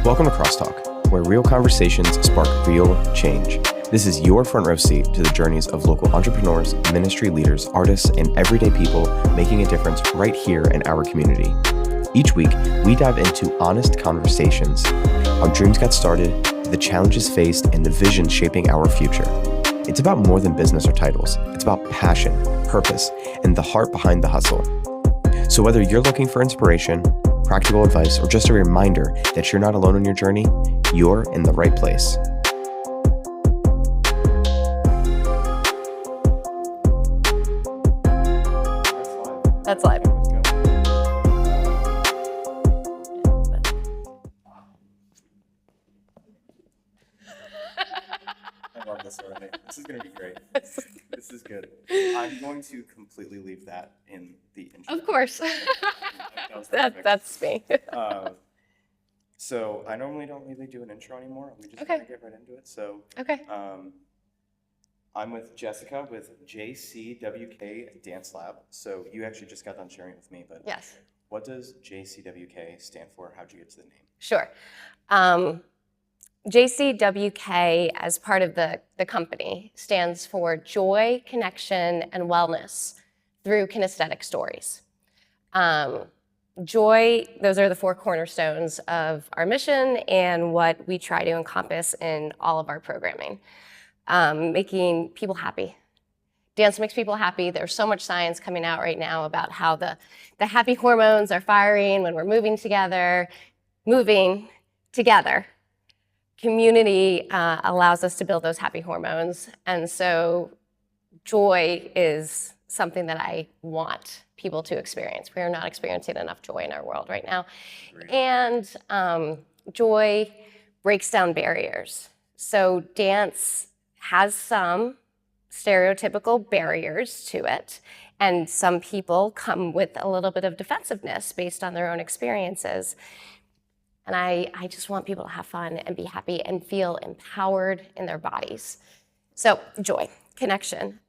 Welcome to Crosstalk, where real conversations spark real change. This is your front row seat to the journeys of local entrepreneurs, ministry leaders, artists, and everyday people making a difference right here in our community. Each week, we dive into honest conversations, how dreams got started, the challenges faced, and the vision shaping our future. It's about more than business or titles. It's about passion, purpose, and the heart behind the hustle. So whether you're looking for inspiration, practical advice, or just a reminder that you're not alone on your journey, you're in the right place. That's live. I love this already. This is going to be great. This is good. I'm going to completely leave that in the intro. Of course. That's me. So I normally don't really do an intro anymore. We just Okay. kind of get right into it. So Okay. I'm with Jessica with JCWK Dance Lab. So you actually just got done sharing it with me, but Yes. what does JCWK stand for? How'd you get to the name? Sure. JCWK, as part of the company, stands for Joy, Connection, and Wellness through Kinesthetic Stories. Joy, those are the four cornerstones of our mission and what we try to encompass in all of our programming. Making people happy. Dance makes people happy. There's so much science coming out right now about how the happy hormones are firing when we're moving together. Community allows us to build those happy hormones. And so joy is something that I want people to experience. We are not experiencing enough joy in our world right now. And joy breaks down barriers. So dance has some stereotypical barriers to it. And some people come with a little bit of defensiveness based on their own experiences. And I just want people to have fun and be happy and feel empowered in their bodies. So joy, connection.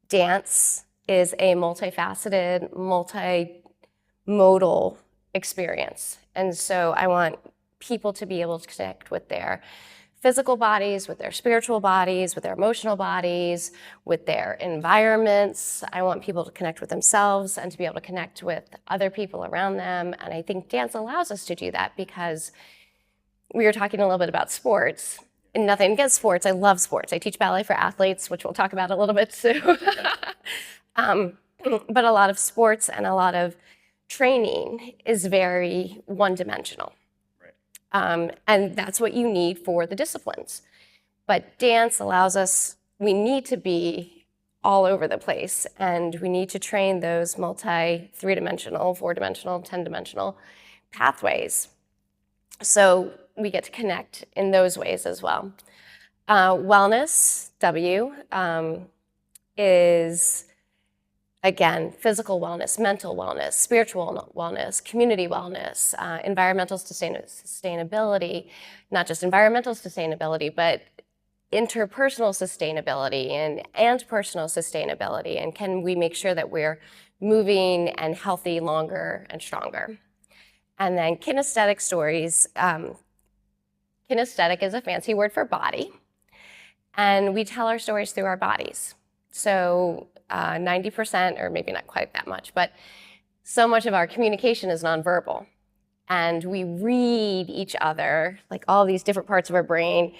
Dance is a multifaceted, multimodal experience. And so I want people to be able to connect with their physical bodies, with their spiritual bodies, with their emotional bodies, with their environments. I want people to connect with themselves and to be able to connect with other people around them. And I think dance allows us to do that because we were talking a little bit about sports. And nothing against sports. I love sports. I teach ballet for athletes, which we'll talk about a little bit too. But a lot of sports and a lot of training is very one-dimensional. And that's what you need for the disciplines. But dance allows us, we need to be all over the place, and we need to train those three-dimensional, four-dimensional, 10-dimensional pathways. So we get to connect in those ways as well. Wellness, W, is, again, physical wellness, mental wellness, spiritual wellness, community wellness, environmental sustainability, not just environmental sustainability, but interpersonal sustainability and personal sustainability. And can we make sure that we're moving and healthy longer and stronger? And then kinesthetic stories. Kinesthetic is a fancy word for body. And we tell our stories through our bodies. So 90%, or maybe not quite that much, but so much of our communication is nonverbal. And we read each other, like all these different parts of our brain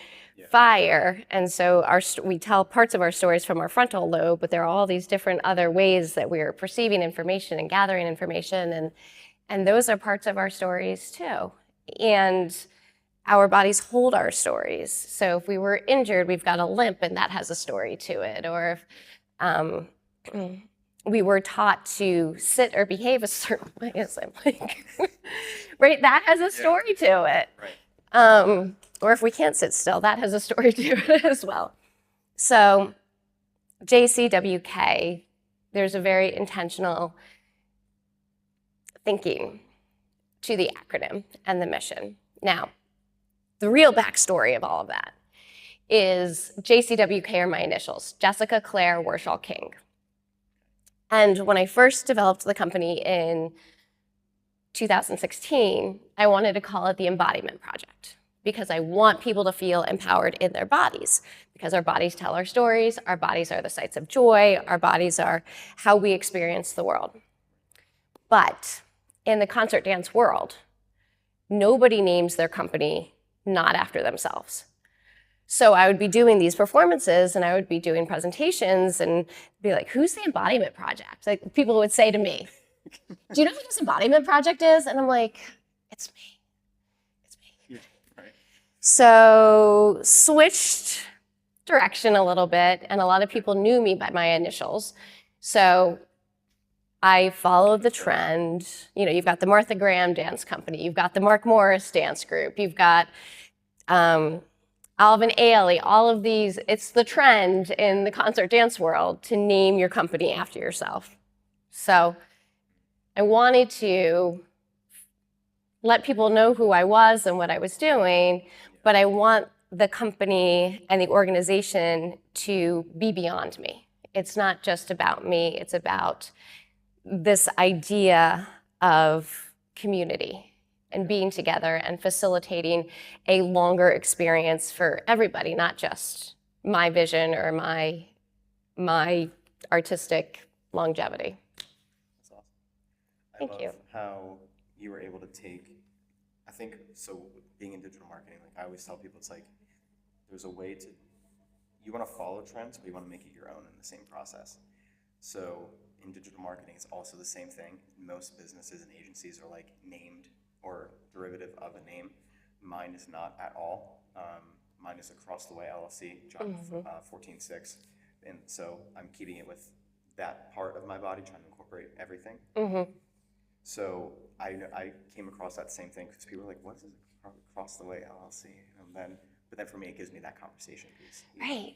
fire. And so we tell parts of our stories from our frontal lobe, but there are all these different other ways that we're perceiving information and gathering information. And those are parts of our stories too. And our bodies hold our stories. So if we were injured, we've got a limp and that has a story to it. Or if we were taught to sit or behave a certain way, as I'm like, right, that has a story to it. Right. Or if we can't sit still, that has a story to it as well. So JCWK, there's a very intentional thinking to the acronym and the mission. Now, the real backstory of all of that is JCWK are my initials, Jessica Claire Warchal-King. And when I first developed the company in 2016, I wanted to call it the Embodiment Project because I want people to feel empowered in their bodies, because our bodies tell our stories, our bodies are the sites of joy, our bodies are how we experience the world. But in the concert dance world, nobody names their company not after themselves. So I would be doing these performances and I would be doing presentations and be like, who's the Embodiment Project? Like, people would say to me, do you know who this Embodiment Project is? And I'm like, it's me. It's me. Yeah, right. So switched direction a little bit, and a lot of people knew me by my initials. So I followed the trend. You know, you've got the Martha Graham Dance Company, you've got the Mark Morris Dance Group, you've got Alvin Ailey, all of these. It's the trend in the concert dance world to name your company after yourself. So I wanted to let people know who I was and what I was doing, but I want the company and the organization to be beyond me. It's not just about me, it's about this idea of community and being together and facilitating a longer experience for everybody, not just my vision or my artistic longevity. That's awesome. Thank you. How you were able to take, I think, so being in digital marketing, like I always tell people, it's like, there's a way to, you want to follow trends, but you want to make it your own in the same process. So in digital marketing, it's also the same thing. Most businesses and agencies are like named or derivative of a name. Mine is not at all. Mine is Across the Way LLC, John 14.6. And so I'm keeping it with that part of my body, trying to incorporate everything. So I came across that same thing because people were like, what is it, Across the Way LLC? But then for me, it gives me that conversation piece. Right.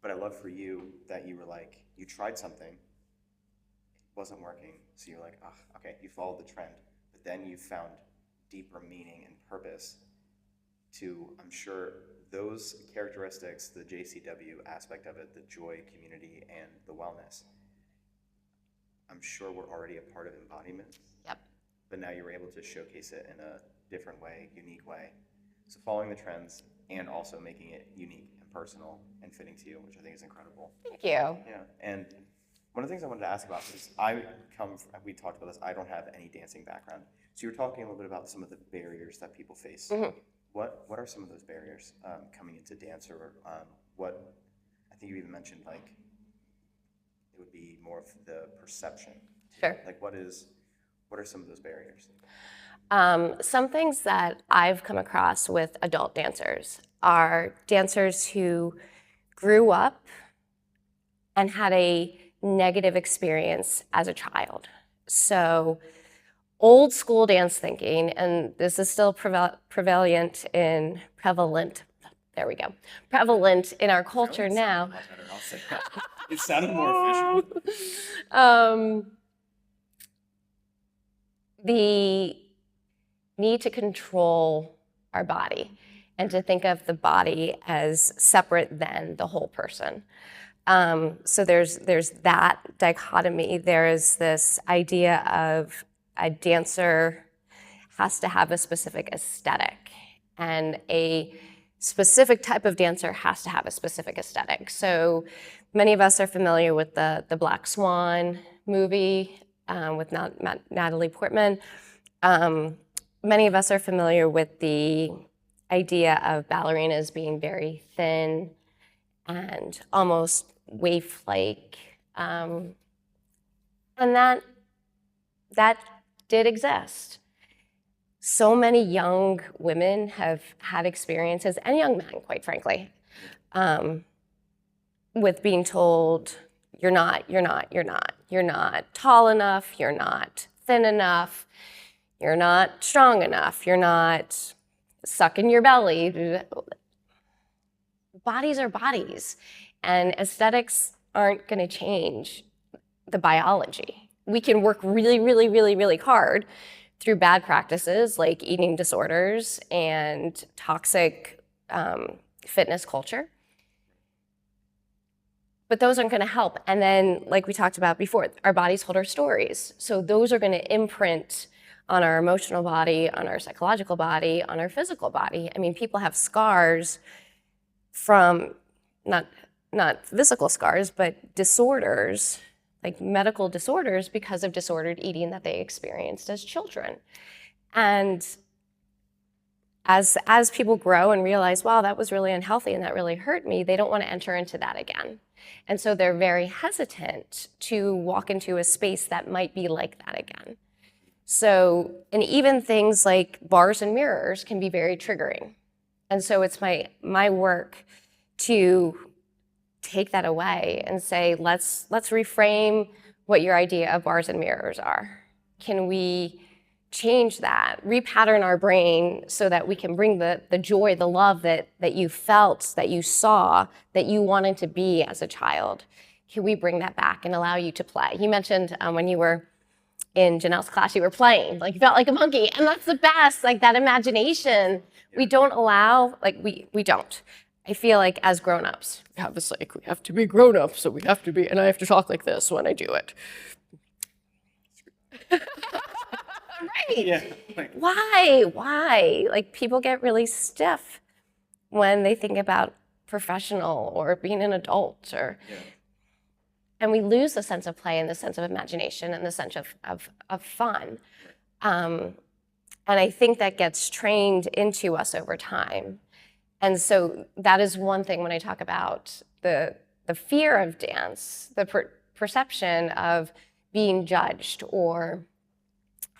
But I love for you that you were like, you tried something, it wasn't working, so you're like, oh, okay, you followed the trend, but then you found deeper meaning and purpose to, I'm sure, those characteristics, the JCW aspect of it, the joy, community, and the wellness, I'm sure we're already a part of embodiment. Yep. But now you're able to showcase it in a different way, unique way. So following the trends and also making it unique and personal and fitting to you, which I think is incredible. Thank you. Yeah, and one of the things I wanted to ask about is we talked about this, I don't have any dancing background. So you were talking a little bit about some of the barriers that people face. What are some of those barriers coming into dance, or what, I think you even mentioned like, it would be more of the perception. Sure. Like what are some of those barriers? Some things that I've come across with adult dancers are dancers who grew up and had a negative experience as a child. So old school dance thinking, and this is still prevalent in our culture now. It sounded more official. The need to control our body and to think of the body as separate than the whole person. So there's that dichotomy. There is this idea of a dancer has to have a specific aesthetic, and a specific type of dancer has to have a specific aesthetic. So many of us are familiar with the Black Swan movie with Natalie Portman. Many of us are familiar with the idea of ballerinas being very thin and almost waif-like, and that did exist. So many young women have had experiences, and young men, quite frankly, with being told, you're not tall enough, you're not thin enough, you're not strong enough, you're not sucking your belly. Bodies are bodies, and aesthetics aren't going to change the biology. We can work really, really, really, really hard through bad practices like eating disorders and toxic fitness culture. But those aren't going to help. And then, like we talked about before, our bodies hold our stories. So those are going to imprint on our emotional body, on our psychological body, on our physical body. I mean, people have scars from not physical scars, but disorders, like medical disorders because of disordered eating that they experienced as children. And as people grow and realize, wow, that was really unhealthy and that really hurt me, they don't want to enter into that again. And so they're very hesitant to walk into a space that might be like that again. So, and even things like bars and mirrors can be very triggering. And so it's my work to take that away and say, let's reframe what your idea of bars and mirrors are. Can we change that, repattern our brain so that we can bring the joy, the love that you felt, that you saw, that you wanted to be as a child? Can we bring that back and allow you to play? You mentioned when you were in Janelle's class, you were playing, like you felt like a monkey, and that's the best, like that imagination. We don't allow, like we don't. I feel like as grown-ups, we have this like, we have to be grown-ups, so we have to be, and I have to talk like this when I do it. Right. Yeah. Why? Like people get really stiff when they think about professional or being an adult and we lose the sense of play and the sense of imagination and the sense of fun. And I think that gets trained into us over time. And so that is one thing when I talk about the fear of dance, the perception of being judged or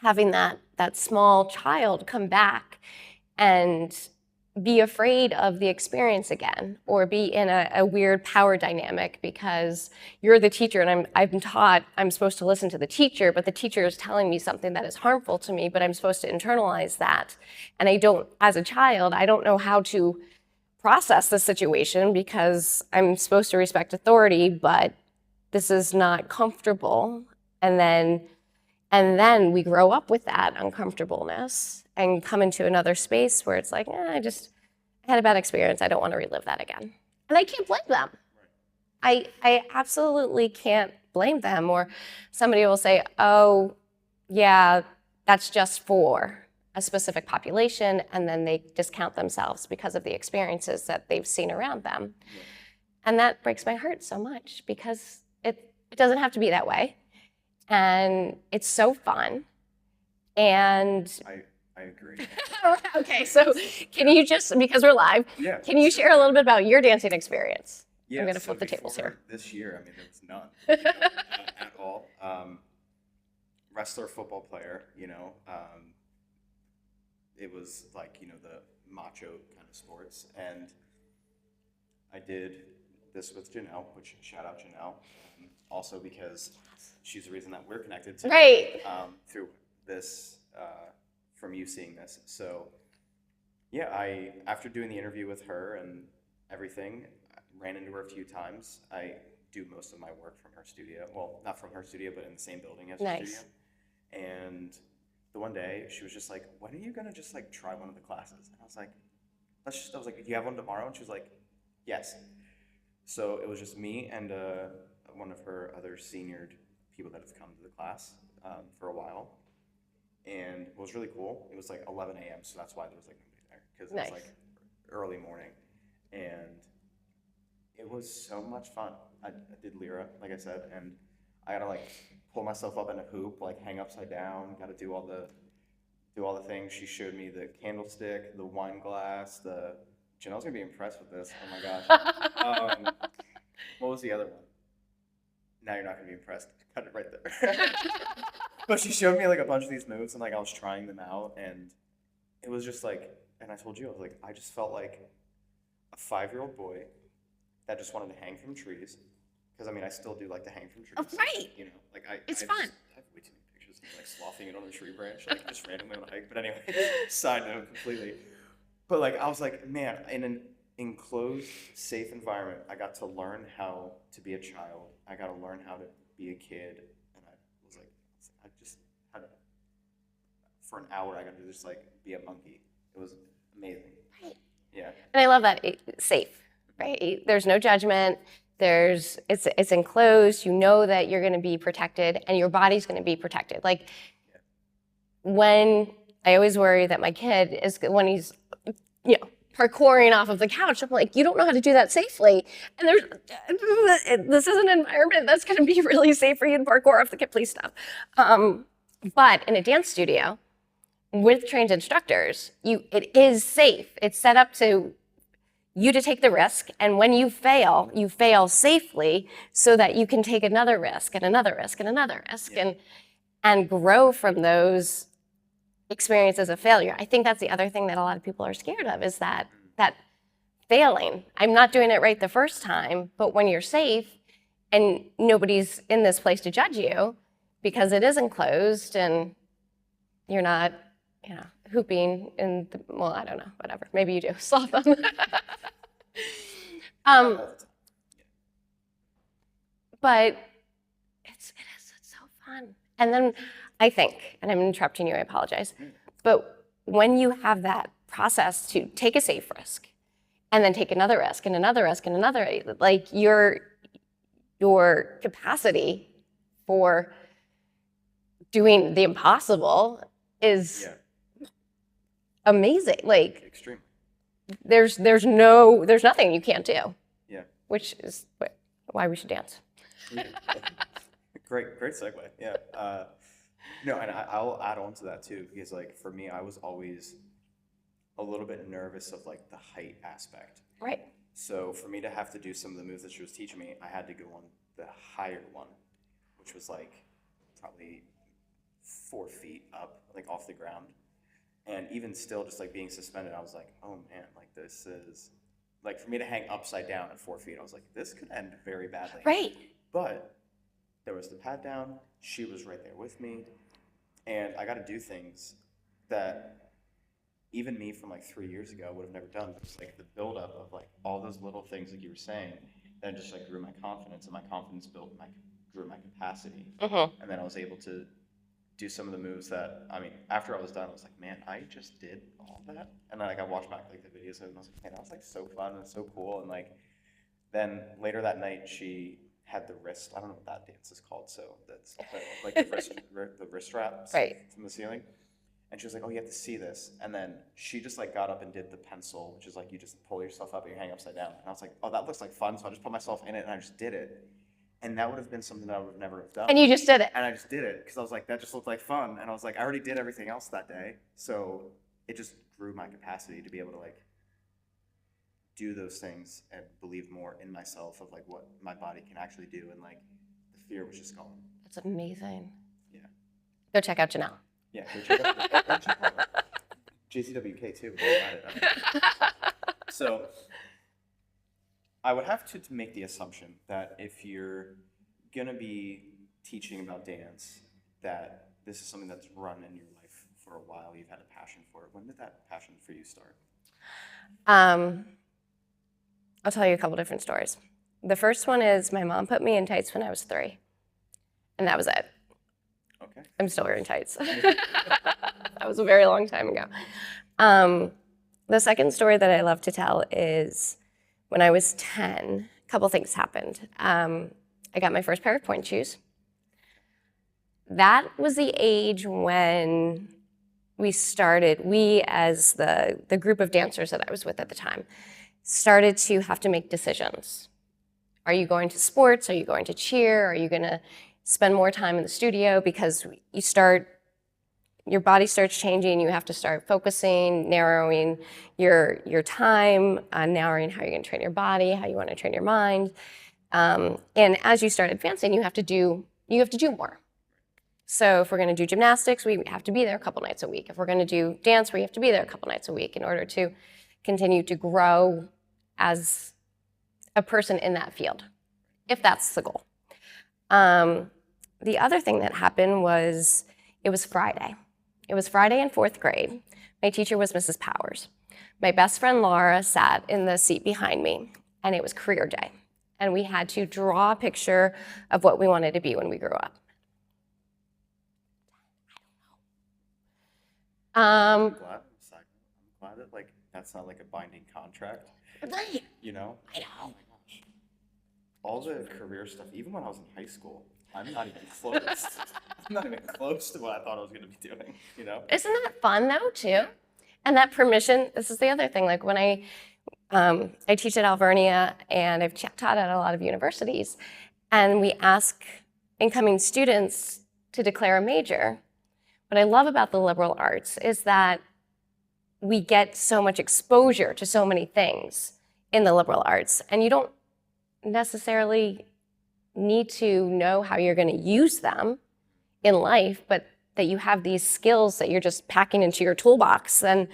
having that small child come back and be afraid of the experience again, or be in a weird power dynamic because you're the teacher and I've been taught I'm supposed to listen to the teacher, but the teacher is telling me something that is harmful to me, but I'm supposed to internalize that. And I don't, as a child, I don't know how to process the situation because I'm supposed to respect authority, but this is not comfortable. And then we grow up with that uncomfortableness and come into another space where it's like, I had a bad experience. I don't want to relive that again. And I can't blame them. I absolutely can't blame them. Or somebody will say, oh, yeah, that's just for a specific population. And then they discount themselves because of the experiences that they've seen around them. And that breaks my heart so much because it doesn't have to be that way. And it's so fun. And I agree. Okay, so can you just, because we're live, can you share a little bit about your dancing experience? Yeah, I'm going to flip the tables here. This year, I mean, there was none, at all. Wrestler, football player, it was like, the macho kind of sports. And I did this with Janelle, which shout out Janelle, also because she's the reason that we're connected to, right, through this, from you seeing this. So yeah, after doing the interview with her and everything, I ran into her a few times. I do most of my work from her studio. Well, not from her studio, but in the same building as her studio. And the one day she was just like, when are you gonna just like try one of the classes? And I was like, do you have one tomorrow? And she was like, yes. So it was just me and one of her other seniored people that have come to the class for a while. And it was really cool. It was like 11 a.m., so that's why there was like nobody there, because it was like early morning. And it was so much fun. I did Lyra, like I said, and I gotta like pull myself up in a hoop, like hang upside down, gotta do all the things. She showed me the candlestick, the wine glass, Janelle's gonna be impressed with this. Oh my gosh. What was the other one? Now you're not gonna be impressed. Cut it right there. But she showed me like a bunch of these moves and like I was trying them out, and it was just like, and I told you, I was like, I just felt like a 5-year-old boy that just wanted to hang from trees. Because I mean, I still do like to hang from trees. Oh, right. Like it's I fun. I have way too many pictures of me like sloughing it on a tree branch, like just randomly on a hike. But anyway, side note completely. But like I was like, man, in an enclosed, safe environment, I got to learn how to be a child. I got to learn how to be a kid. And I was like, I just had, for an hour, I got to just like be a monkey. It was amazing. Right. Yeah. And I love that, safe, right? There's no judgment. It's enclosed. You know that you're going to be protected and your body's going to be protected. Like when I always worry that my kid is, when he's, parkouring off of the couch, I'm like, you don't know how to do that safely. And this is an environment that's going to be really safe for you to parkour off the kid. Please stop. But in a dance studio with trained instructors, it is safe. It's set up to you to take the risk, and when you fail safely so that you can take another risk and another risk and another risk and grow from those experiences of failure. I think that's the other thing that a lot of people are scared of, is that failing. I'm not doing it right the first time, but when you're safe and nobody's in this place to judge you because it is enclosed and you're not, hooping in the, well, I don't know, whatever. Maybe you do. Sloth them. But it's so fun. And then I think, and I'm interrupting you, I apologize, but when you have that process to take a safe risk and then take another risk and another risk and another, like your capacity for doing the impossible is amazing. Like, extreme. There's nothing you can't do. Yeah. Which is why we should dance. Great segue. Yeah. No, and I'll add on to that too, because like for me, I was always a little bit nervous of like the height aspect. Right. So for me to have to do some of the moves that she was teaching me, I had to go on the higher one, which was like probably 4 feet up, like off the ground. And even still, just like being suspended, I was like, oh man, like this is, like for me to hang upside down at 4 feet, I was like, this could end very badly. Right. But there was the pad down, she was right there with me, and I got to do things that even me from like 3 years ago would have never done. It's like the buildup of like all those little things like you were saying, then just like grew my confidence, and my confidence grew my capacity. And then I was able to do some of the moves that, I mean, after I was done, I was like, man, I just did all that. And then like I watched back like the videos of it, and I was like, man, that was like so fun and so cool. And like then later that night, she had the wrist, I don't know what that dance is called, so that's like the wrist straps from the ceiling. And she was like, oh, you have to see this. And then she just like got up and did the pencil, which is like you just pull yourself up and you hang upside down. And I was like, oh, that looks like fun. So I just put myself in it and I just did it. And that would have been something that I would have never have done. And you just did it. And I just did it because I was like, that just looked like fun. And I was like, I already did everything else that day. So it just grew my capacity to be able to like do those things and believe more in myself of like what my body can actually do. And like the fear was just gone. That's amazing. Yeah. Go check out Janelle. Yeah. Go check out JCWK too. So I would have to make the assumption that if you're going to be teaching about dance, that this is something that's run in your life for a while. You've had a passion for it. When did that passion for you start? I'll tell you a couple different stories. The first one is my mom put me in tights when I was 3, and that was it. Okay. I'm still wearing tights. That was a very long time ago. The second story that I love to tell is when I was 10, a couple things happened. I got my first pair of pointe shoes. That was the age when we as the group of dancers that I was with at the time, started to have to make decisions. Are you going to sports? Are you going to cheer? Are you going to spend more time in the studio? Because your body starts changing, you have to start focusing, narrowing your time, narrowing how you're going to train your body, how you want to train your mind. And as you start advancing, you have to do more. So if we're going to do gymnastics, we have to be there a couple nights a week. If we're going to do dance, we have to be there a couple nights a week in order to continue to grow as a person in that field, if that's the goal. The other thing that happened was it was Friday. It was Friday in 4th grade. My teacher was Mrs. Powers. My best friend Laura sat in the seat behind me, and it was career day. And we had to draw a picture of what we wanted to be when we grew up. I'm glad that like that's not like a binding contract. Right. You know? I know. Oh my gosh. All the career stuff, even when I was in high school, I'm not even close not even close to what I thought I was going to be doing, you know? Isn't that fun though, too? And that permission, this is the other thing, like when I teach at Alvernia and I've taught at a lot of universities, and we ask incoming students to declare a major. What I love about the liberal arts is that we get so much exposure to so many things in the liberal arts, and you don't necessarily need to know how you're going to use them in life, but that you have these skills that you're just packing into your toolbox, and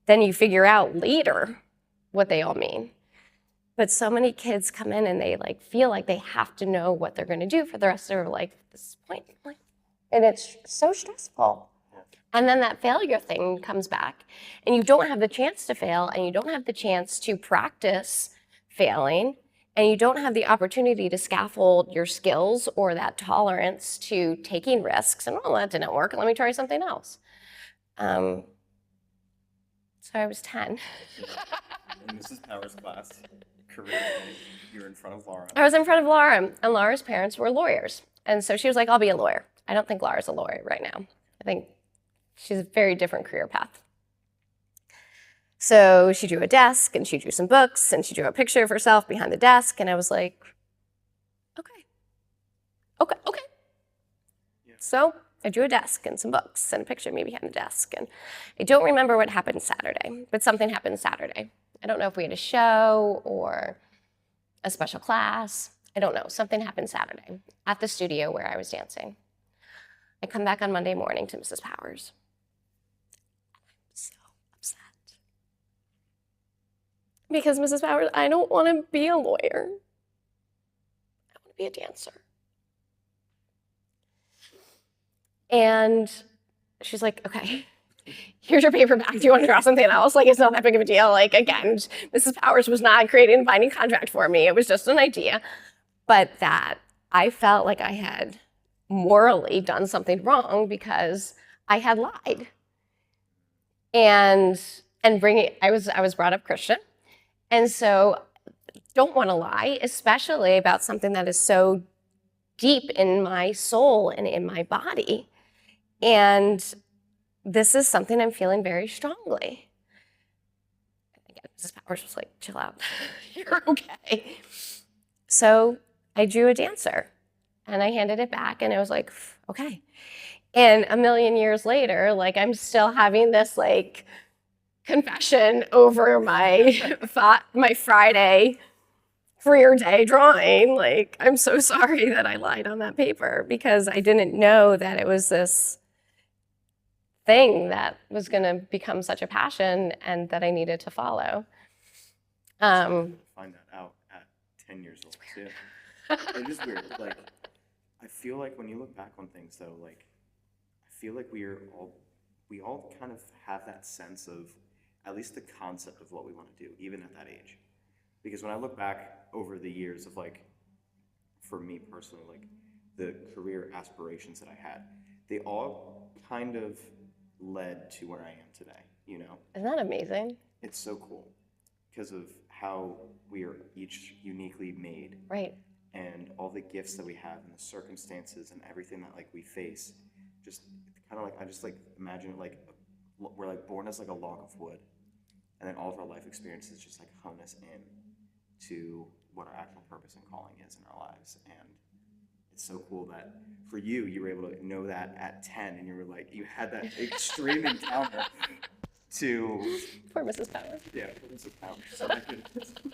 then you figure out later what they all mean. But so many kids come in and they like feel like they have to know what they're going to do for the rest of their life at this point. And it's so stressful. And then that failure thing comes back, and you don't have the chance to fail, and you don't have the chance to practice failing, and you don't have the opportunity to scaffold your skills or that tolerance to taking risks. And, oh, that didn't work. Let me try something else. So I was 10. In Mrs. Power's class, career day, you were in front of Laura. I was in front of Laura, and Laura's parents were lawyers. And so she was like, I'll be a lawyer. I don't think Laura's a lawyer right now. I think she's a very different career path. So she drew a desk, and she drew some books, and she drew a picture of herself behind the desk, and I was like, okay. Yeah. So I drew a desk and some books and a picture of me behind the desk, and I don't remember what happened Saturday, but something happened Saturday. I don't know if we had a show or a special class. I don't know. Something happened Saturday at the studio where I was dancing. I come back on Monday morning to Mrs. Powers. I'm so upset. Because Mrs. Powers, I don't want to be a lawyer. I want to be a dancer. And she's like, okay, here's your paperback. Do you want to draw something else? Like, it's not that big of a deal. Like, again, Mrs. Powers was not creating a binding contract for me. It was just an idea. But that I felt like I had morally done something wrong because I had lied. And I was brought up Christian. And so don't want to lie, especially about something that is so deep in my soul and in my body. And this is something I'm feeling very strongly. Again, Mrs. Powers was like, chill out, you're okay. So I drew a dancer and I handed it back, and I was like, okay. And a million years later, like, I'm still having this like confession over my Friday career day drawing. Like, I'm so sorry that I lied on that paper because I didn't know that it was this thing that was going to become such a passion and that I needed to follow. Find that out at 10 years old too. It is weird. Like, I feel like when you look back on things though, like, I feel like we all kind of have that sense of at least the concept of what we want to do, even at that age. Because when I look back over the years of, like, for me personally, like, the career aspirations that I had, they all kind of led to where I am today, you know? Isn't that amazing? It's so cool because of how we are each uniquely made. Right. And all the gifts that we have and the circumstances and everything that, like, we face. Just kind of like, I just, like, imagine it like we're, like, born as, like, a log of wood. And then all of our life experiences just, like, hone us in to what our actual purpose and calling is in our lives. And it's so cool that for you, you were able to know that at 10, and you were like, you had that extreme encounter to... Poor Mrs. Powers. Yeah, poor Mrs. Powers. So I could,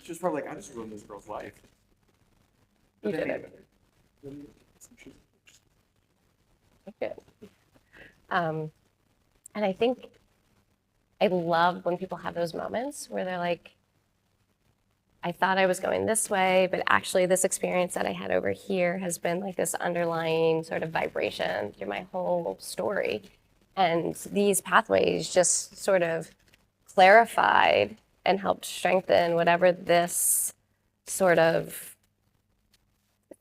just probably like, I just ruined this girl's life. You did it. Good. And I think I love when people have those moments where they're like, I thought I was going this way, but actually this experience that I had over here has been like this underlying sort of vibration through my whole story. And these pathways just sort of clarified and helped strengthen whatever this sort of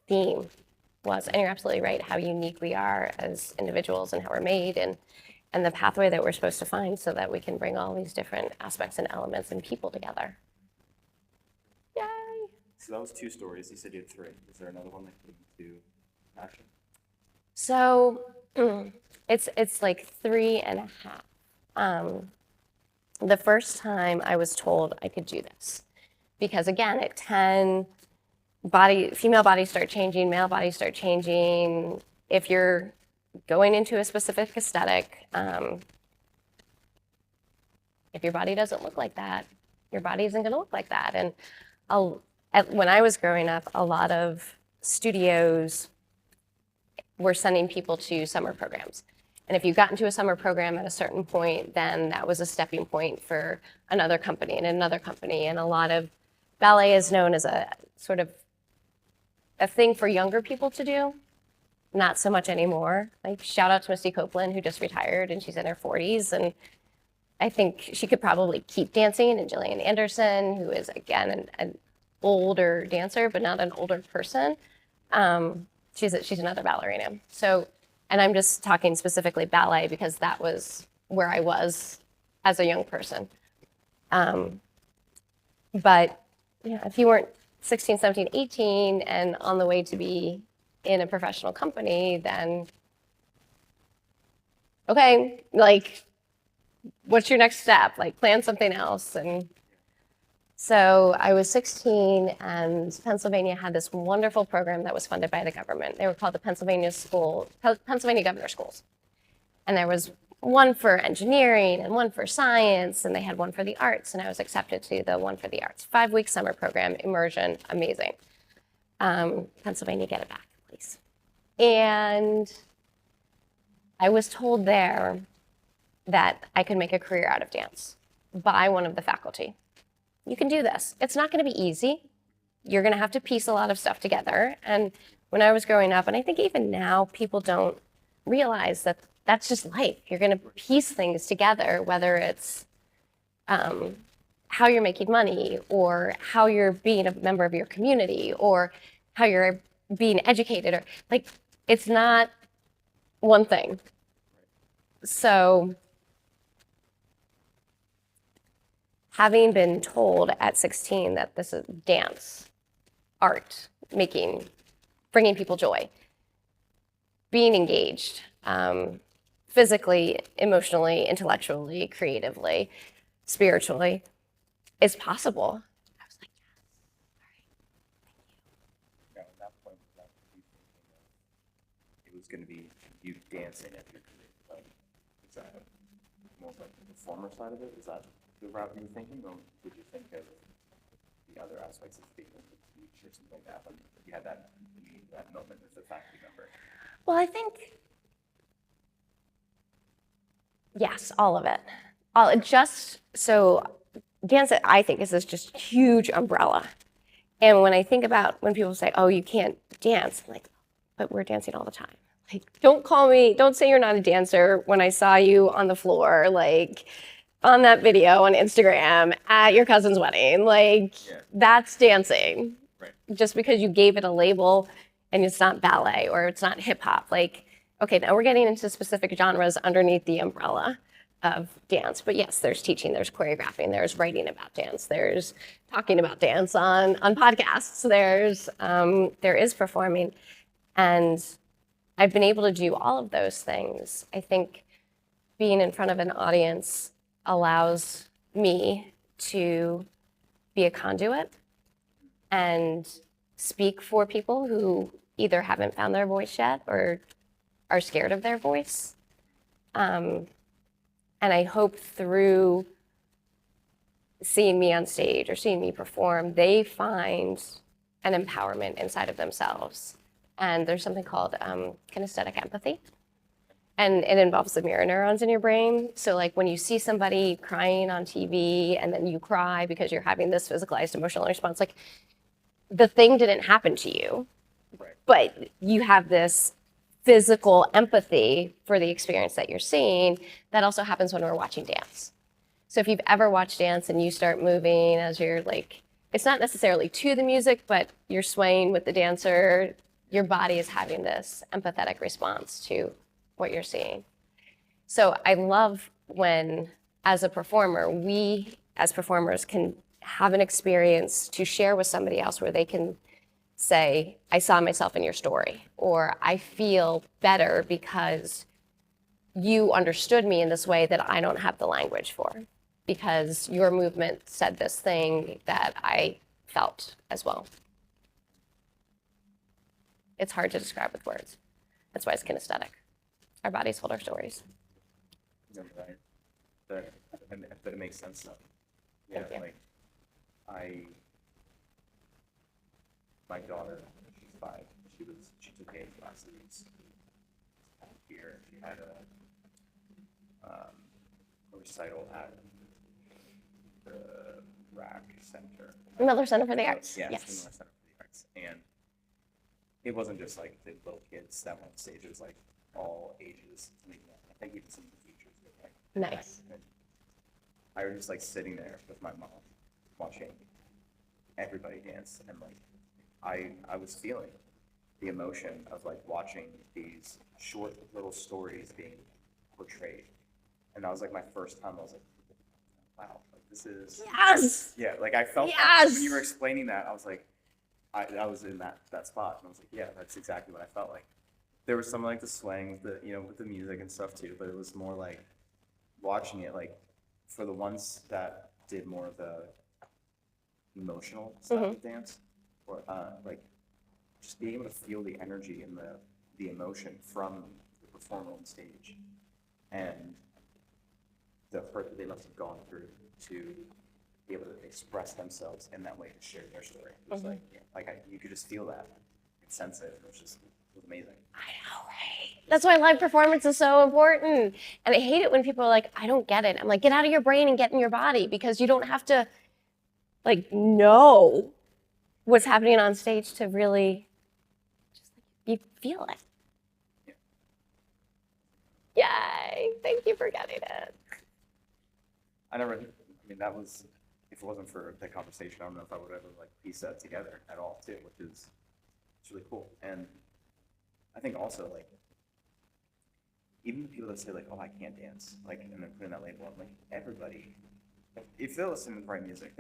theme was. And you're absolutely right, how unique we are as individuals and how we're made, and the pathway that we're supposed to find so that we can bring all these different aspects and elements and people together. Yay! So that was 2 stories. You said you had 3. Is there another one that came to passion? So It's like 3.5. The first time I was told I could do this, because again, at 10, female bodies start changing, male bodies start changing. If you're going into a specific aesthetic, if your body doesn't look like that, your body isn't going to look like that. And when I was growing up, a lot of studios were sending people to summer programs. And if you got into a summer program at a certain point, then that was a stepping point for another company and another company. And a lot of ballet is known as a sort of a thing for younger people to do, not so much anymore. Like, shout out to Misty Copeland, who just retired, and she's in her 40s. And I think she could probably keep dancing. And Gillian Anderson, who is, again, an older dancer, but not an older person. She's another ballerina. So, and I'm just talking specifically ballet because that was where I was as a young person. But if you weren't 16, 17, 18 and on the way to be in a professional company, then okay, like, what's your next step? Like, plan something else. And so I was 16, and Pennsylvania had this wonderful program that was funded by the government. They were called the Pennsylvania Governor Schools. And there was one for engineering and one for science, and they had one for the arts, and I was accepted to the one for the arts. 5-week summer program, immersion, amazing. Pennsylvania, get it back, please. And I was told there that I could make a career out of dance by one of the faculty. You can do this. It's not going to be easy. You're going to have to piece a lot of stuff together. And when I was growing up, and I think even now, people don't realize that that's just life. You're going to piece things together, whether it's how you're making money, or how you're being a member of your community, or how you're being educated, or like, it's not one thing. So having been told at 16 that this is dance, art, bringing people joy, being engaged, physically, emotionally, intellectually, creatively, spiritually, is possible. I was like, yes, all right, thank you. Now, at that point, was that you thinking it was going to be you dancing at your career? Like, is that more like the performer side of it? Is that the route you were thinking, or did you think of the other aspects of being able to teach or something like that? Like, you had that moment as a faculty member. Well, I think, yes, all of it. So dance, I think, is this just huge umbrella. And when I think about when people say, oh, you can't dance, I'm like, but we're dancing all the time. Like, don't say you're not a dancer when I saw you on the floor, like, on that video on Instagram at your cousin's wedding. Like, that's dancing. Right. Just because you gave it a label and it's not ballet or it's not hip hop. Like, okay, now we're getting into specific genres underneath the umbrella of dance. But yes, there's teaching, there's choreographing, there's writing about dance, there's talking about dance on podcasts, there is performing. And I've been able to do all of those things. I think being in front of an audience allows me to be a conduit and speak for people who either haven't found their voice yet or are scared of their voice. And I hope through seeing me on stage or seeing me perform, they find an empowerment inside of themselves. And there's something called kinesthetic empathy. And it involves the mirror neurons in your brain. So like when you see somebody crying on TV and then you cry because you're having this physicalized emotional response, like, the thing didn't happen to you, Right. but you have this physical empathy for the experience that you're seeing. That also happens when we're watching dance. So if you've ever watched dance and you start moving as you're like, it's not necessarily to the music, but you're swaying with the dancer, your body is having this empathetic response to what you're seeing. So I love when, as a performer, we as performers can have an experience to share with somebody else where they can say, I saw myself in your story, or I feel better because you understood me in this way that I don't have the language for, because your movement said this thing that I felt as well. It's hard to describe with words. That's why it's kinesthetic. Our bodies hold our stories. No, right. But it makes sense though. Yeah, Thank you. like my daughter, she's 5. She took dance classes here. She had a recital at the RAC Center. Miller Center for the Arts. Yeah, Yes. it's the Miller Center for the Arts, and it wasn't just like the little kids that went on stage. It was like all ages. I think even some of the teachers were like, Nice. and I was just like sitting there with my mom, watching everybody dance, and like I was feeling the emotion of like watching these short little stories being portrayed, and that was like my first time. I was like, wow, like this is Yes. yeah, like I felt that. Yes. When you were explaining that, I was like, I was in that spot, and I was like, yeah, that's exactly what I felt like. There was some like the swaying with the with the music and stuff too, but it was more like watching it like for the ones that did more of the emotional stuff of dance, or like just being able to feel the energy and the emotion from the performer on stage, and the hurt that they must have gone through to be able to express themselves in that way to share their story. It was like you could just feel that and sense it. It was amazing. I know, right? That's why live performance is so important. And I hate it when people are like, I don't get it. I'm like, get out of your brain and get in your body, because you don't have to like know what's happening on stage to really just like, you feel it. Yay, thank you for getting it. I mean, that was, if it wasn't for the conversation, I don't know if I would ever like piece that together at all too, which is, it's really cool. And I think also like, even the people that say like, oh, I can't dance, like, and they're putting that label on, like everybody, if they're listening to the right music,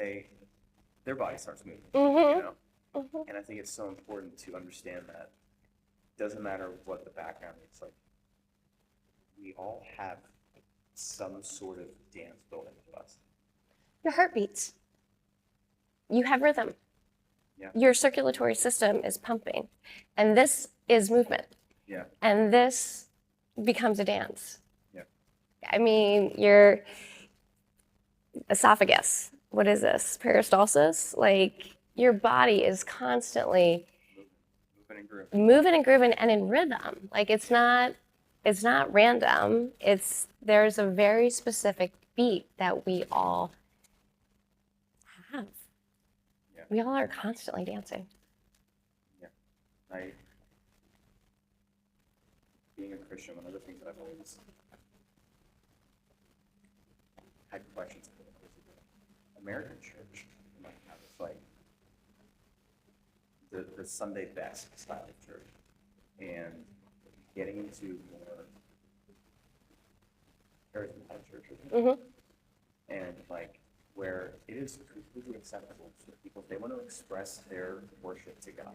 their body starts moving, you know? And I think it's so important to understand that it doesn't matter what the background is, like, we all have some sort of dance built into us. Your heart beats. You have rhythm. Yeah. Your circulatory system is pumping. And this is movement. Yeah. And this becomes a dance. Yeah. I mean, your esophagus, what is this? Peristalsis? Like, your body is constantly moving and grooving and in rhythm. Like, it's not random. There's a very specific beat that we all have. Yeah. We all are constantly dancing. Yeah. Being a Christian, one of the things that I've always had questions about is American church might have this like the Sunday best style of church, and getting into more charismatic churches, and like where it is completely acceptable for people, if they want to express their worship to God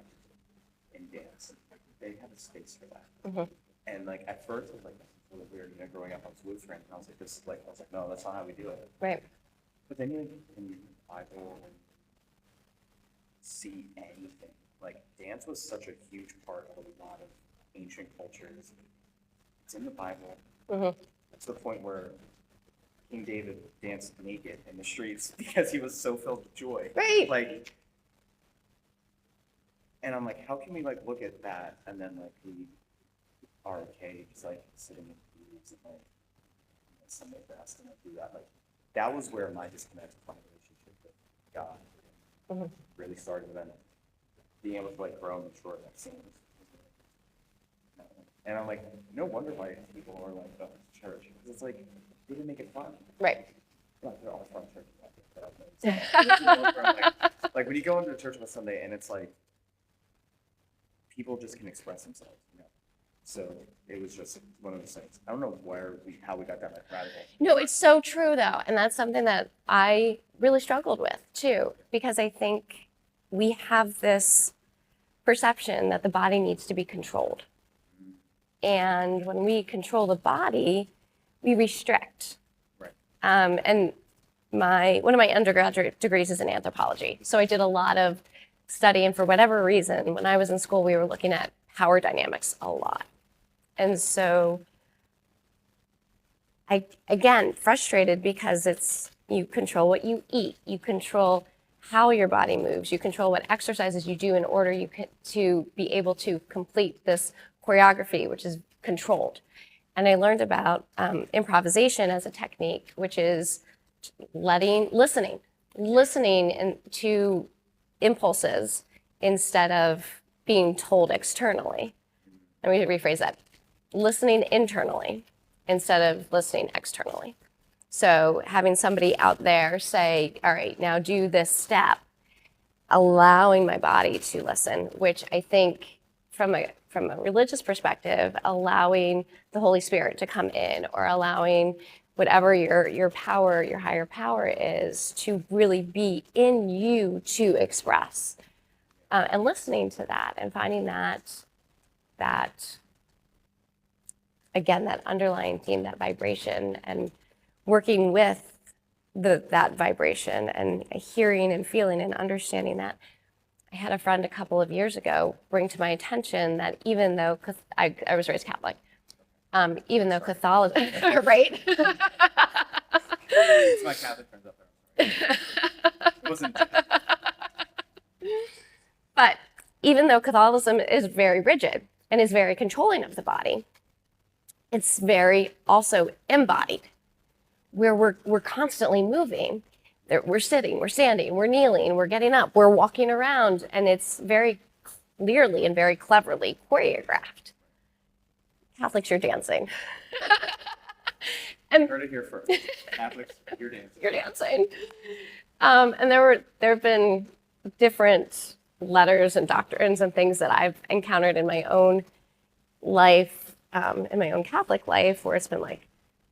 in dance, they have a space for that. And like at first it was like really weird, growing up I was Lutheran, and I was like, no, that's not how we do it. Right. But then you can read the Bible and see anything. Like dance was such a huge part of a lot of ancient cultures. It's in the Bible. It's the point where King David danced naked in the streets because he was so filled with joy. Right. Like, and I'm like, how can we like look at that and then like we are okay just like sitting in pews and like Sunday best and like do that. Like that was where my disconnect from my relationship with God really started, and then being able to like grow and mature in that scene. And I'm like, no wonder why people are like, oh, it's church. Because it's like, they didn't make it fun. Right. Like, they're all fun churches. Like, when you go into a church on a Sunday and it's like, people just can express themselves, So it was just one of those things. I don't know how we got down that rabbit hole. No, it's so true though. And that's something that I really struggled with too, because I think we have this perception that the body needs to be controlled. And when we control the body, we restrict. Right. And one of my undergraduate degrees is in anthropology. So I did a lot of study, and for whatever reason, when I was in school, we were looking at power dynamics a lot. And so again, frustrated because you control what you eat, you control how your body moves, you control what exercises you do in order to be able to complete this choreography, which is controlled. And I learned about improvisation as a technique, which is listening to impulses instead of being told externally. Let me rephrase that. Listening internally instead of listening externally. So having somebody out there say, all right, now do this step, allowing my body to listen, which I think from a religious perspective, allowing the Holy Spirit to come in, or allowing whatever your power, your higher power is, to really be in you to express, and listening to that and finding that again, that underlying theme, that vibration, and working with that vibration and hearing and feeling and understanding that. I had a friend a couple of years ago bring to my attention that even though I was raised Catholic, even though Catholicism, right? It's my Catholic friends up there. It wasn't. But even though Catholicism is very rigid and is very controlling of the body, it's very also embodied, where we're constantly moving. We're sitting, we're standing, we're kneeling, we're getting up, we're walking around, and it's very clearly and very cleverly choreographed. Catholics, you're dancing. And Heard it here first. Catholics, you're dancing. You're dancing. And there have been different letters and doctrines and things that I've encountered in my own life, in my own Catholic life, where it's been like,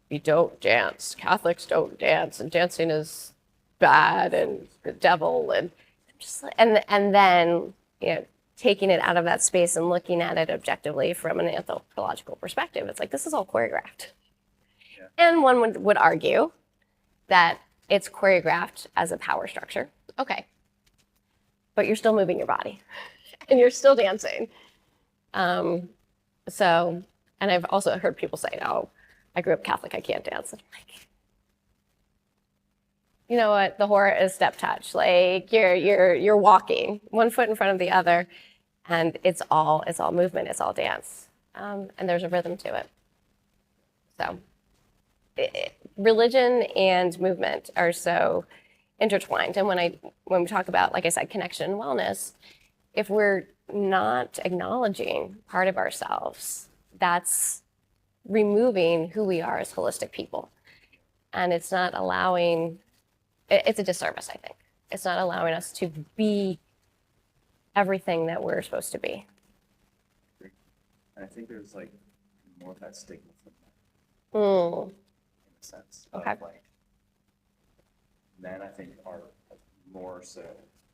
you don't dance, Catholics don't dance, and dancing is bad and the devil, and just and then taking it out of that space and looking at it objectively from an anthropological perspective. It's like, this is all choreographed. Yeah. And one would argue that it's choreographed as a power structure. Okay. But you're still moving your body and you're still dancing. And I've also heard people say, oh, I grew up Catholic, I can't dance. And I'm like, you know what? The horror is step touch. Like you're walking one foot in front of the other, and it's all movement, it's all dance, and there's a rhythm to it. So, religion and movement are so intertwined. And when we talk about, like I said, connection and wellness, if we're not acknowledging part of ourselves, that's removing who we are as holistic people, and it's not allowing. It's a disservice, I think. It's not allowing us to be everything that we're supposed to be. And I think there's like more of that stigma from that. In a sense. Okay. Of, like, men, I think, are more so,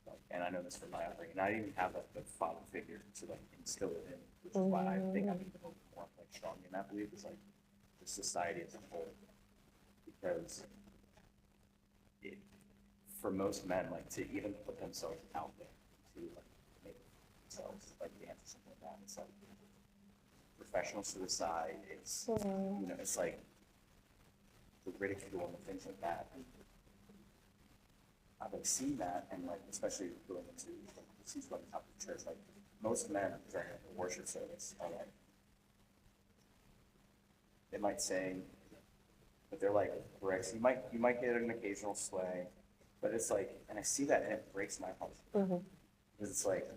like, and I know this from my upbringing, I didn't even have like the father figure to like instill it in, which is why I think I'm even more like strong in that belief, is like the society as a whole. Because for most men, like, to even put themselves out there, to like make themselves like dance or something like that, it's like professional suicide. It's it's like the ridicule and things like that. And I've like seen that, and like especially going into like see from the top of the church, like most men during a worship service are like, they might sing, but they're like bricks. You might get an occasional sway. But it's like, and I see that and it breaks my heart. Because it's like,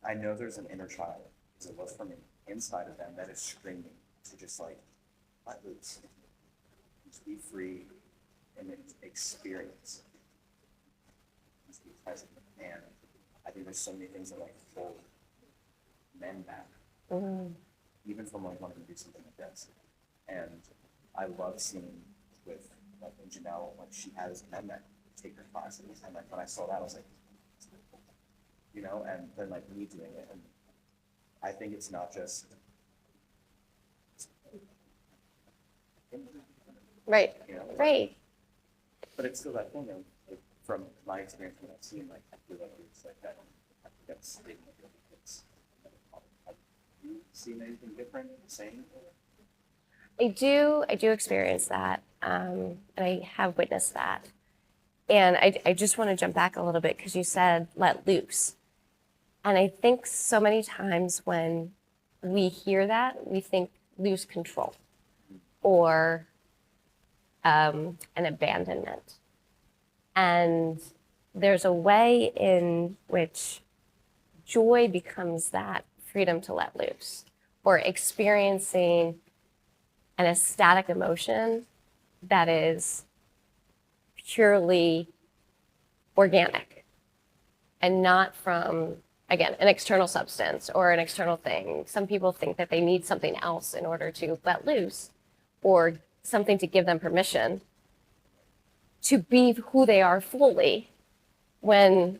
I know there's an inner child, as it was for me, inside of them that is screaming to just like, let loose, to be free and experience. To be present. And I think there's so many things that like hold men back, even from like wanting to do something like this. And I love seeing with like in Janelle, like she has men that take her classes, and like when I saw that, I was like, you know, and then like me doing it. And I think it's not just Right. you know, Right. but it's still that thing of like, from my experience when I've seen like I feel like it's like that stigma. It's have you seen anything different, the same? I do experience that, and I have witnessed that. And I just want to jump back a little bit because you said let loose. And I think so many times when we hear that, we think lose control or an abandonment. And there's a way in which joy becomes that freedom to let loose or experiencing an ecstatic emotion that is purely organic and not from, again, an external substance or an external thing. Some people think that they need something else in order to let loose or something to give them permission to be who they are fully, when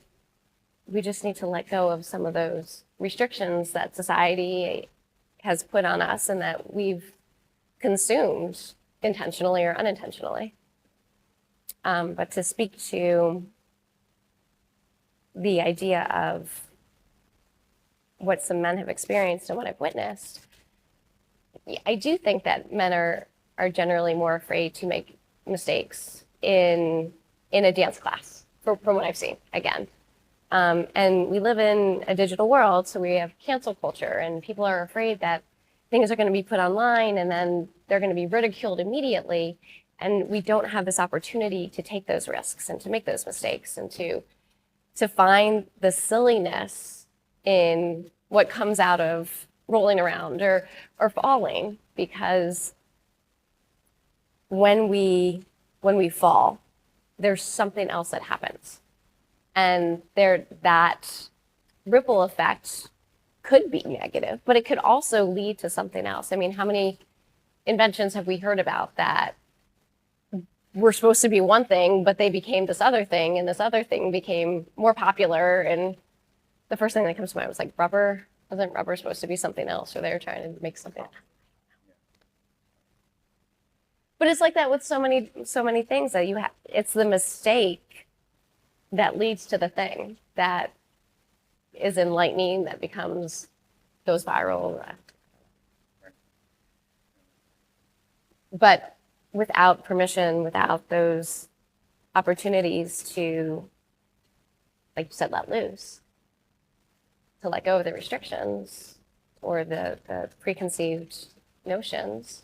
we just need to let go of some of those restrictions that society has put on us and that we've consumed intentionally or unintentionally. But to speak to the idea of what some men have experienced and what I've witnessed, I do think that men are generally more afraid to make mistakes in a dance class, from what I've seen, again. And we live in a digital world, so we have cancel culture, and people are afraid that things are going to be put online and then they're going to be ridiculed immediately. And we don't have this opportunity to take those risks and to make those mistakes and to find the silliness in what comes out of rolling around or falling, because when we fall, there's something else that happens. And that ripple effect could be negative, but it could also lead to something else. I mean, how many inventions have we heard about that were supposed to be one thing, but they became this other thing, and this other thing became more popular? And the first thing that comes to mind was like rubber. Wasn't rubber supposed to be something else, or they were trying to make something else? But it's like that with so many things that you have. It's the mistake that leads to the thing that is enlightening, that goes viral. But without permission, without those opportunities to, like you said, let loose, to let go of the restrictions or the preconceived notions,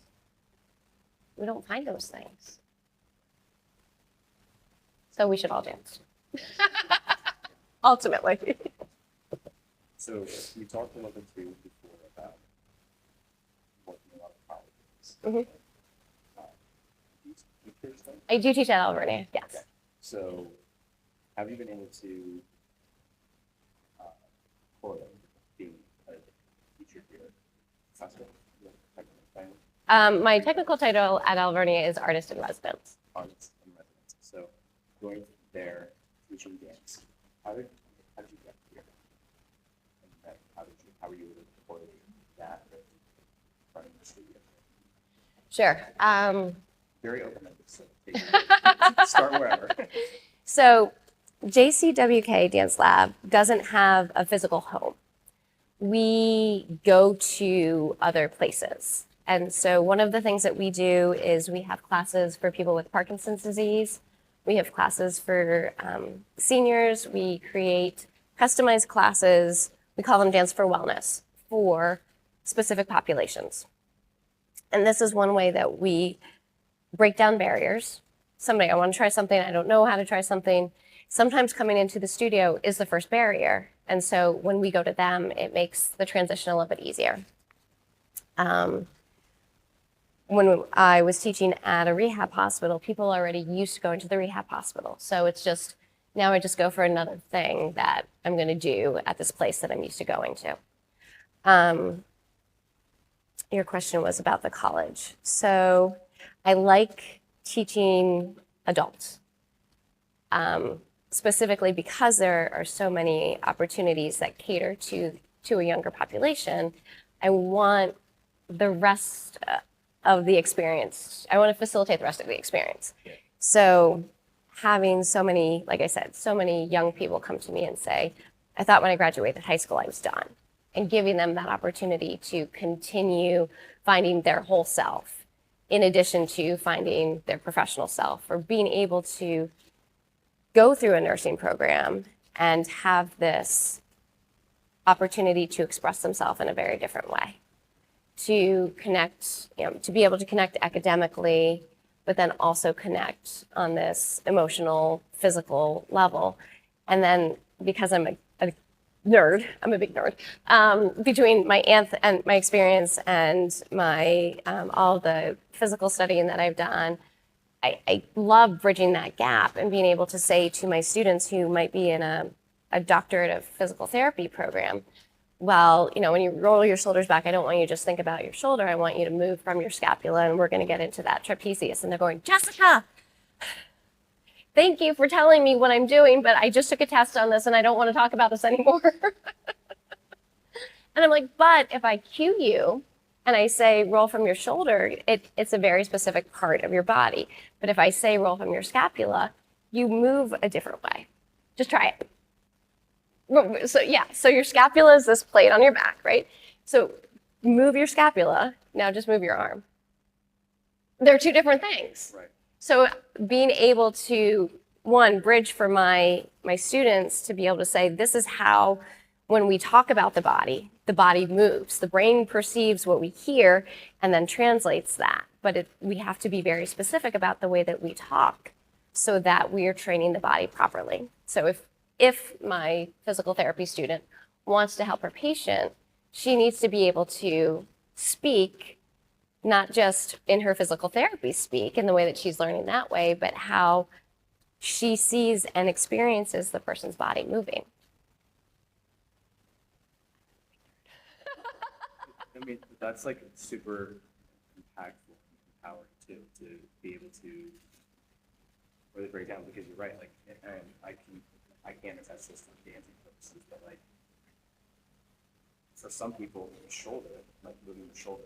we don't find those things. So we should all dance. Ultimately. So you talked a little bit too before about working a lot of colleges. Mhm. Do you teach them? I do teach at Albernia, yes. Okay. So have you been able to correlate being a teacher here at Festival? My technical title at Albernia is Artist in Residence. Artists in residence. So going there, teaching dance, how did you get here? And then how were you able to correlate that with running the studio? Sure. Very open-ended, so start wherever. So JCWK Dance Lab doesn't have a physical home. We go to other places. And so one of the things that we do is we have classes for people with Parkinson's disease. We have classes for seniors. We create customized classes. We call them Dance for Wellness for specific populations. And this is one way that we break down barriers. I want to try something, I don't know how to try something. Sometimes coming into the studio is the first barrier. And so when we go to them, it makes the transition a little bit easier. When I was teaching at a rehab hospital, people are already used to going to the rehab hospital. So it's just, now I just go for another thing that I'm going to do at this place that I'm used to going to. Your question was about the college. So I like teaching adults. specifically because there are so many opportunities that cater to a younger population, I want the rest of the experience. I want to facilitate the rest of the experience. So having so many, like I said, so many young people come to me and say, I thought when I graduated high school I was done. And giving them that opportunity to continue finding their whole self, in addition to finding their professional self, or being able to go through a nursing program and have this opportunity to express themselves in a very different way, to connect, to be able to connect academically, but then also connect on this emotional, physical level. And then because I'm a nerd, I'm a big nerd, between my and my experience and my all the physical studying that I've done, I love bridging that gap and being able to say to my students who might be in a doctorate of physical therapy program, well, when you roll your shoulders back, I don't want you to just think about your shoulder. I want you to move from your scapula, and we're going to get into that trapezius. And they're going, Jessica, thank you for telling me what I'm doing, but I just took a test on this and I don't want to talk about this anymore. And I'm like, but if I cue you and I say roll from your shoulder, it's a very specific part of your body. But if I say roll from your scapula, you move a different way. Just try it. So yeah, so your scapula is this plate on your back, right? So move your scapula, now just move your arm. They're two different things. Right. So being able to, one, bridge for my students to be able to say, this is how, when we talk about the body moves. The brain perceives what we hear and then translates that. But we have to be very specific about the way that we talk so that we are training the body properly. So if my physical therapy student wants to help her patient, she needs to be able to speak, not just in her physical therapy speak in the way that she's learning that way, but how she sees and experiences the person's body moving. I mean, that's like super impactful, empowering too, to be able to really break down, because you're right, like, and I can't attest this from dancing purposes, but like, for some people, the shoulder, like moving the shoulder,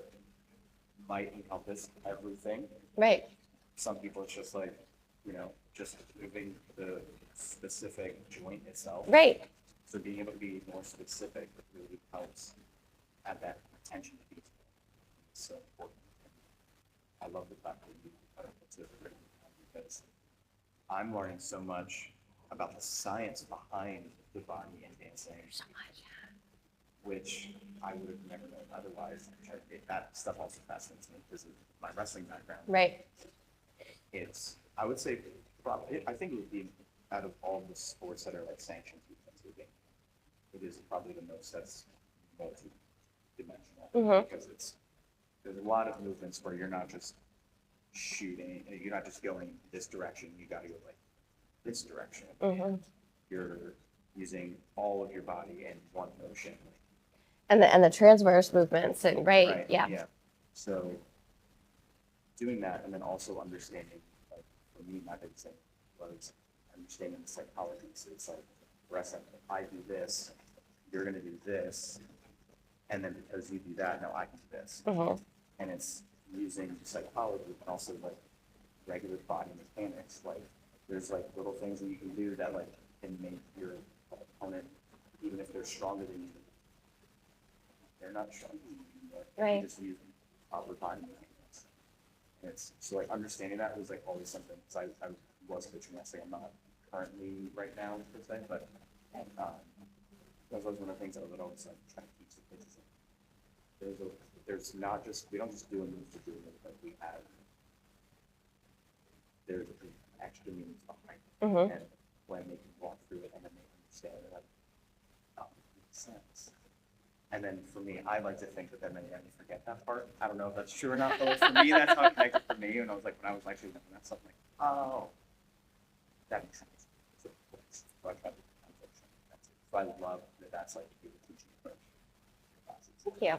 might encompass everything. Right. Some people, it's just like, just moving the specific joint itself. Right. So being able to be more specific really helps add that attention to detail. It's so important. I love the fact that you put it because I'm learning so much about the science behind the body and dancing. So much. Which I would have never known otherwise. That stuff also fascinates me because of my wrestling background. Right. I would say, probably, I think it would be, out of all the sports that are like sanctioned moving, it is probably the most that's multi-dimensional, because there's a lot of movements where you're not just shooting, you're not just going this direction, you got to go like this direction. You're using all of your body in one motion. And the transverse movements, and right. Yeah. So doing that, and then also understanding, like for me, my big thing was understanding the psychology. So it's like wrestling. If I do this, you're going to do this, and then because you do that, now I can do this. And it's using psychology, but also like regular body mechanics. Like there's like little things that you can do that like can make your opponent, even if they're stronger than you, they're not stronger than you. Right. You just use proper body mechanics. And it's so like understanding that was like always something, because I was coaching wrestling. I'm not currently right now per se, but that was one of the things I would always like try to teach the kids. There's not just, we don't just do a move to do it, but we have, there's extra meanings behind it. And when they can walk through it and then they understand it, like, oh, it makes sense. And then for me, I like to think that then they have to forget that part. I don't know if that's true or not, but for me, that's how it connected for me. And I was like, when I was actually looking at something, like, oh, that makes sense. So I try to so I love that that's like the teaching approach. Thank you.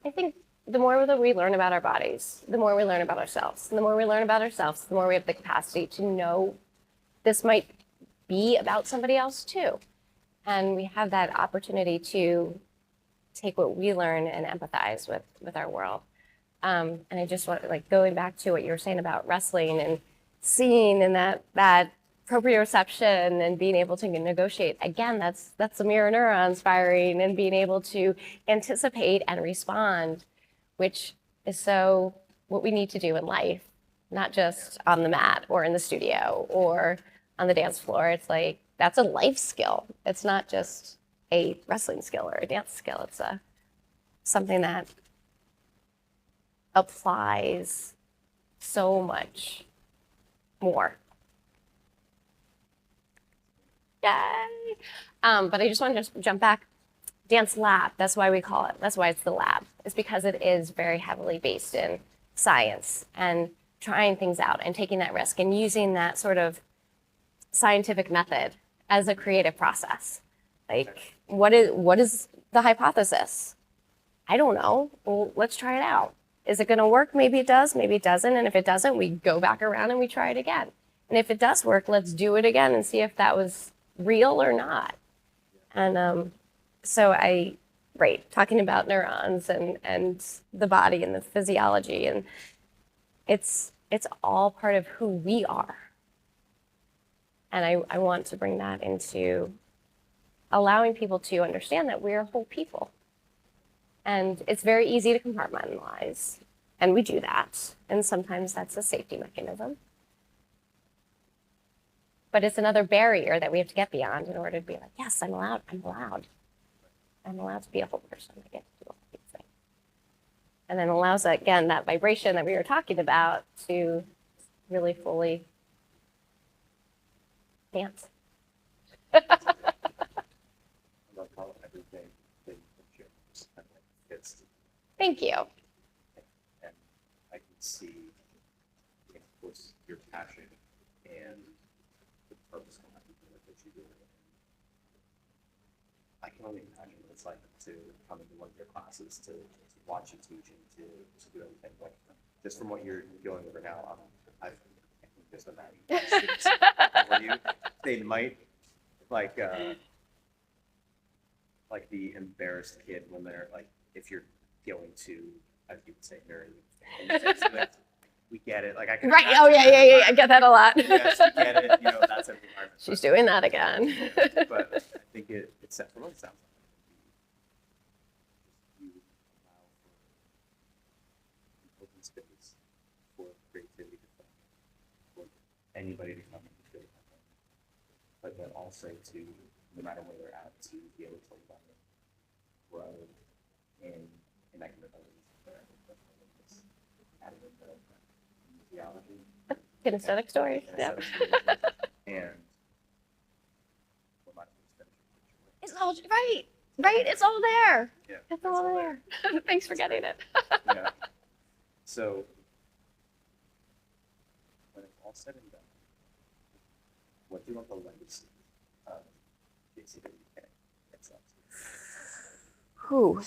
I think the more that we learn about our bodies, the more we learn about ourselves. And the more we learn about ourselves, the more we have the capacity to know this might be about somebody else too. And we have that opportunity to take what we learn and empathize with our world. And I just want, like, going back to what you were saying about wrestling and seeing and that proprioception and being able to negotiate. Again, that's the mirror neurons firing and being able to anticipate and respond, which is so what we need to do in life, not just on the mat or in the studio or on the dance floor. It's like, that's a life skill. It's not just a wrestling skill or a dance skill. It's something that applies so much more. Yay! But I just want to jump back. Dance Lab, that's why we call it. That's why it's the lab. It's because it is very heavily based in science and trying things out and taking that risk and using that sort of scientific method as a creative process. Like, what is the hypothesis? I don't know. Well, let's try it out. Is it going to work? Maybe it does, maybe it doesn't. And if it doesn't, we go back around and we try it again. And if it does work, let's do it again and see if that was real or not. And talking about neurons and the body and the physiology, and it's all part of who we are. And I want to bring that into allowing people to understand that we're whole people. And it's very easy to compartmentalize, and we do that. And sometimes that's a safety mechanism. But it's another barrier that we have to get beyond in order to be like, yes, I'm allowed. I'm allowed to be a whole person. I get to do all these things. And then allows, again, that vibration that we were talking about to really fully dance. I love how everything that you share is kind of like fits. Thank you. And I can see, of course, your passion and the purpose behind what you do. I can only imagine what it's like to come into one of your classes, to watch you teach, and to do everything. Like, just from what you're dealing with right now, I can just imagine students for you. They might like the embarrassed kid when they're like, if you're going to, as you would say, nerdy. We get it. Like, I can. Right. Oh, yeah. I get that a lot. Yes, we get it. You know, that's every environment. She's doing that again. But I think it's from what it sounds like. You allow for open space for creativity to come, for anybody to come and feel something. But then also to, no matter where they're at, to be able to learn, grow, and that kind of ability. Kinesthetic stories. Yeah. And it's all right. It's all there. Yeah, it's all there. Thanks for getting it. Yeah. So when it's all said and done, what do you want the legacy of JCWK itself? Whew.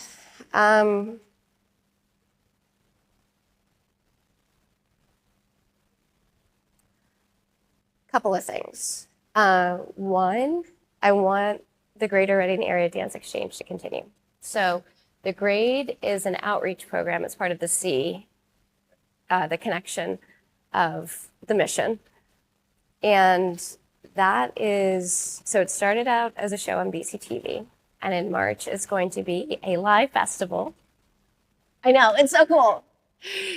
Couple of things. One, I want the Greater Reading Area Dance Exchange to continue. So the GRADE is an outreach program. It's part of the C, the connection of the mission. And that is, so it started out as a show on BCTV, and in March it's going to be a live festival. I know, it's so cool.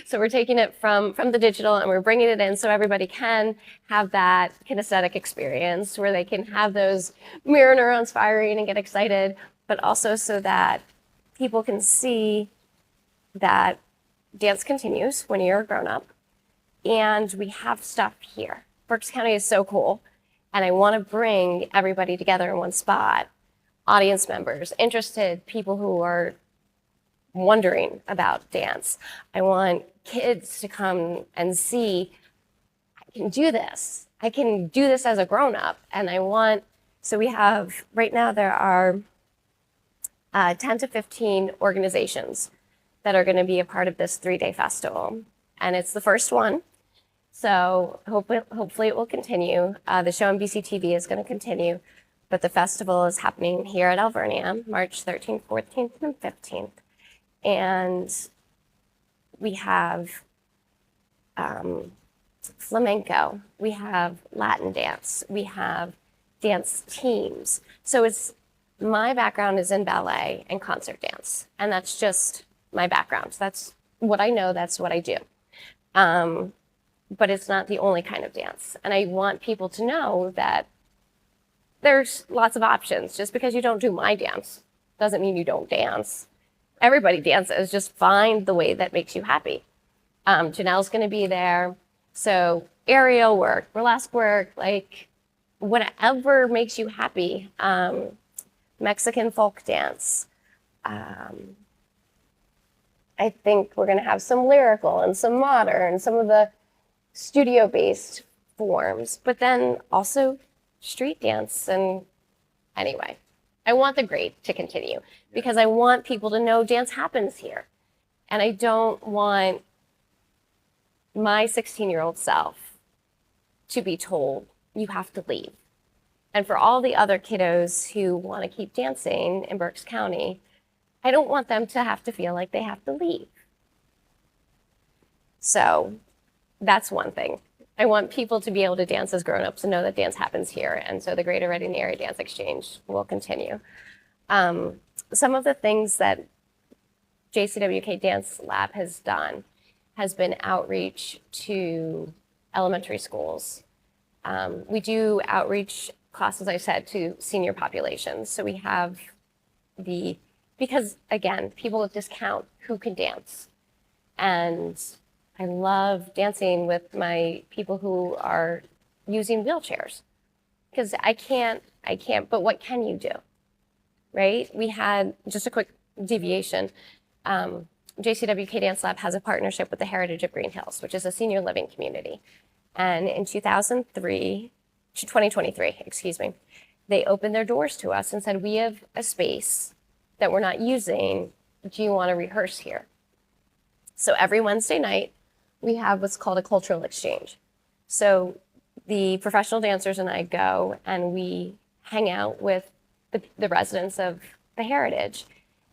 So we're taking it from the digital and we're bringing it in so everybody can have that kinesthetic experience where they can have those mirror neurons firing and get excited, but also so that people can see that dance continues when you're a grown-up. And we have stuff here. Berks County is so cool. And I want to bring everybody together in one spot. Audience members, interested people who are wondering about dance. I want kids to come and see, I can do this. I can do this as a grown-up. And so we have, right now there are 10 to 15 organizations that are going to be a part of this 3-day festival. And it's the first one. So hopefully it will continue. The show on BCTV is going to continue, but the festival is happening here at Alvernia, March 13th, 14th, and 15th. And we have flamenco, we have Latin dance, we have dance teams. So my background is in ballet and concert dance, and that's just my background. So that's what I know, that's what I do. But it's not the only kind of dance. And I want people to know that there's lots of options. Just because you don't do my dance doesn't mean you don't dance. Everybody dances, just find the way that makes you happy. Janelle's gonna be there. So aerial work, burlesque work, like whatever makes you happy. Mexican folk dance. I think we're gonna have some lyrical and some modern, some of the studio-based forms, but then also street dance. And anyway, I want the great to continue because I want people to know dance happens here. And I don't want my 16-year-old self to be told, you have to leave. And for all the other kiddos who want to keep dancing in Berks County, I don't want them to have to feel like they have to leave. So that's one thing. I want people to be able to dance as grown-ups and know that dance happens here. And so the Greater Reading Area Dance Exchange will continue. Some of the things that JCWK Dance Lab has done has been outreach to elementary schools. We do outreach classes, I said, to senior populations. So we have because again, people discount who can dance. And I love dancing with my people who are using wheelchairs because I can't, but what can you do, right? We had just a quick deviation. JCWK Dance Lab has a partnership with the Heritage of Green Hills, which is a senior living community. And in 2023, excuse me, they opened their doors to us and said, we have a space that we're not using. Do you want to rehearse here? So every Wednesday night, we have what's called a cultural exchange. So the professional dancers and I go and we hang out with the residents of the Heritage,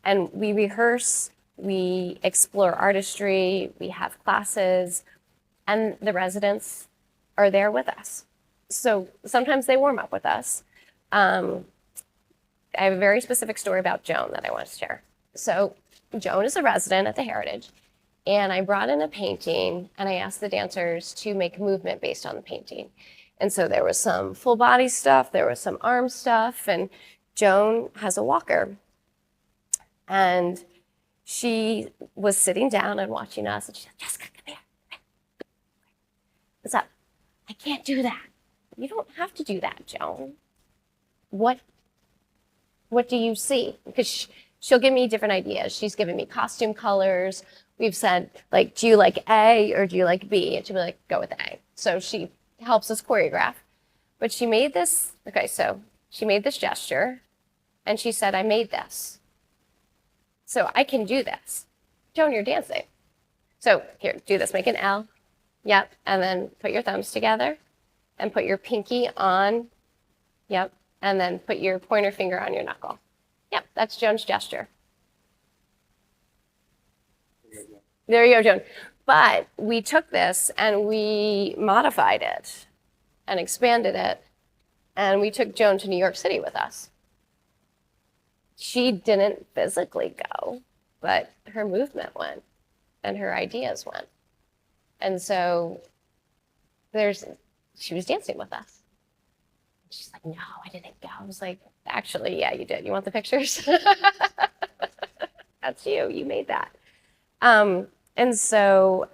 and we rehearse, we explore artistry, we have classes, and the residents are there with us. So sometimes they warm up with us. I have a very specific story about Joan that I want to share. So Joan is a resident at the Heritage, and I brought in a painting and I asked the dancers to make movement based on the painting. And so there was some full body stuff, there was some arm stuff, and Joan has a walker. And she was sitting down and watching us, and she said, Jessica, come here. What's up? I can't do that. You don't have to do that, Joan. What do you see? Because she'll give me different ideas. She's given me costume colors. We've said, like, do you like A or do you like B? And she'll be like, go with A. So she helps us choreograph. But she made this, okay, so she made this gesture, and she said, I made this. So I can do this. Joan, you're dancing. So here, do this, make an L. Yep, and then put your thumbs together and put your pinky on, yep, and then put your pointer finger on your knuckle. Yep, that's Joan's gesture. There you go, Joan. But we took this and we modified it and expanded it, and we took Joan to New York City with us. She didn't physically go, but her movement went and her ideas went. And so she was dancing with us. She's like, no, I didn't go. I was like, actually, yeah, you did. You want the pictures? That's you. You made that. And so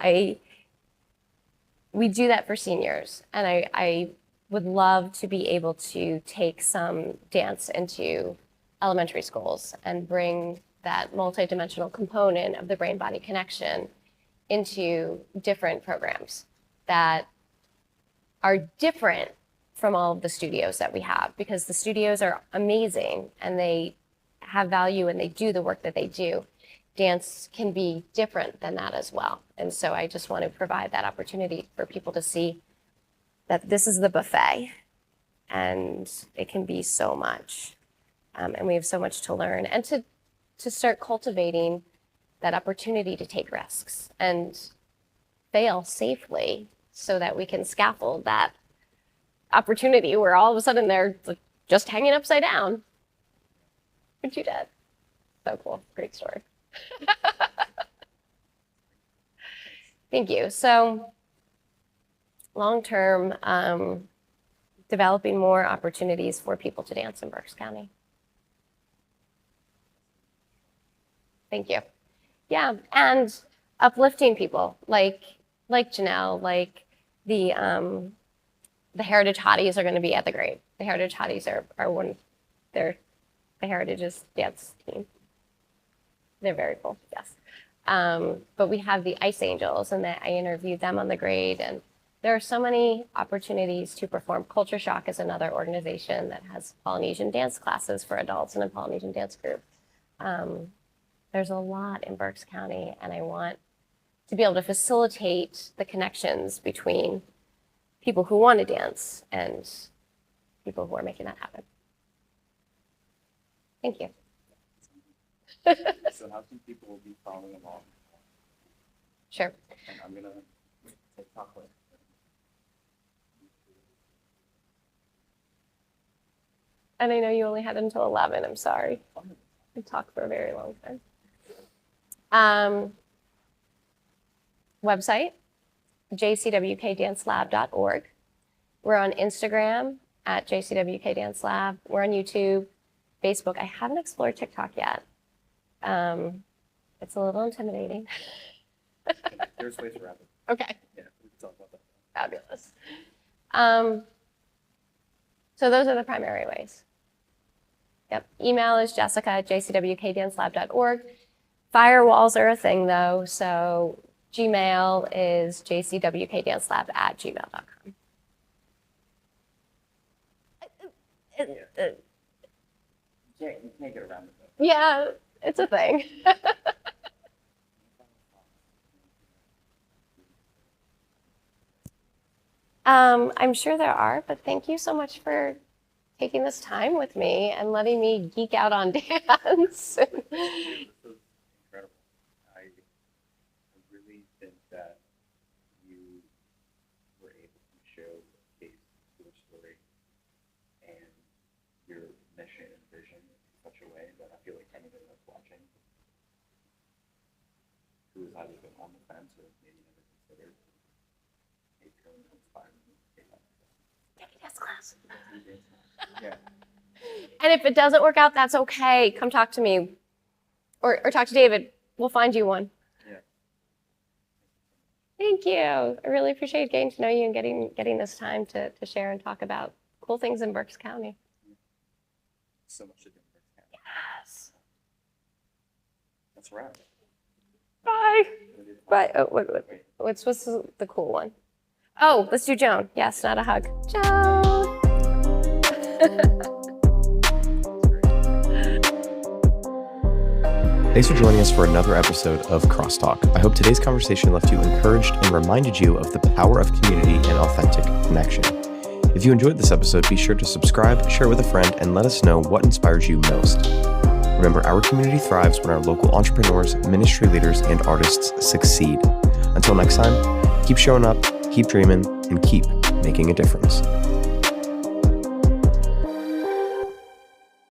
we do that for seniors. And I would love to be able to take some dance into elementary schools and bring that multidimensional component of the brain-body connection into different programs that are different from all of the studios that we have, because the studios are amazing and they have value and they do the work that they do. dance can be different than that as well. And so I just want to provide that opportunity for people to see that this is the buffet and it can be so much. And we have so much to learn and to start cultivating that opportunity to take risks and fail safely so that we can scaffold that opportunity where all of a sudden they're just hanging upside down. But you did. So cool. Great story. Thank you. So long-term, developing more opportunities for people to dance in Berks County. Thank you. Yeah, and uplifting people like Janelle, like the Heritage Hotties are going to be at the grade. The Heritage Hotties are one, they're the Heritage's dance team. They're very cool, yes. But we have the Ice Angels, and I interviewed them on the grade, and there are so many opportunities to perform. Culture Shock is another organization that has Polynesian dance classes for adults and a Polynesian dance group. There's a lot in Berks County, and I want to be able to facilitate the connections between people who want to dance and people who are making that happen. Thank you. So how can people be following along? Sure. And I'm gonna take chocolate. And I know you only had until 11. I'm sorry. I talked for a very long time. Website, JCWKDanceLab.org. We're on Instagram at JCWK Dance Lab. We're on YouTube, Facebook. I haven't explored TikTok yet. It's a little intimidating. There's ways around it. Okay. Yeah, we can talk about that. Fabulous. So those are the primary ways. Yep. Email is jessica@jcwkdancelab.org. Firewalls are a thing, though, so Gmail is jcwkdancelab@gmail.com. You can't get around it. Yeah, it's a thing. I'm sure there are, but thank you so much for taking this time with me and letting me geek out on dance. This was incredible. I really think that you were able to show a face to your story and your mission and vision in such a way that I feel like anyone that's watching who has either been on the fence or maybe never considered a film inspired me. Take a dance class. Yeah. And if it doesn't work out, that's okay. Come talk to me or talk to David. We'll find you one. Yeah. Thank you. I really appreciate getting to know you and getting this time to share and talk about cool things in Berks County. So much to do in Berks County. Yes. That's a wrap. Bye. Bye. Oh, wait. What's the cool one? Oh, let's do Joan. Yes, not a hug. Joan. Thanks for joining us for another episode of Crosstalk. I hope today's conversation left you encouraged and reminded you of the power of community and authentic connection. If you enjoyed this episode, be sure to subscribe, share with a friend, and let us know what inspires you most. Remember, our community thrives when our local entrepreneurs, ministry leaders, and artists succeed. Until next time, keep showing up, keep dreaming, and keep making a difference.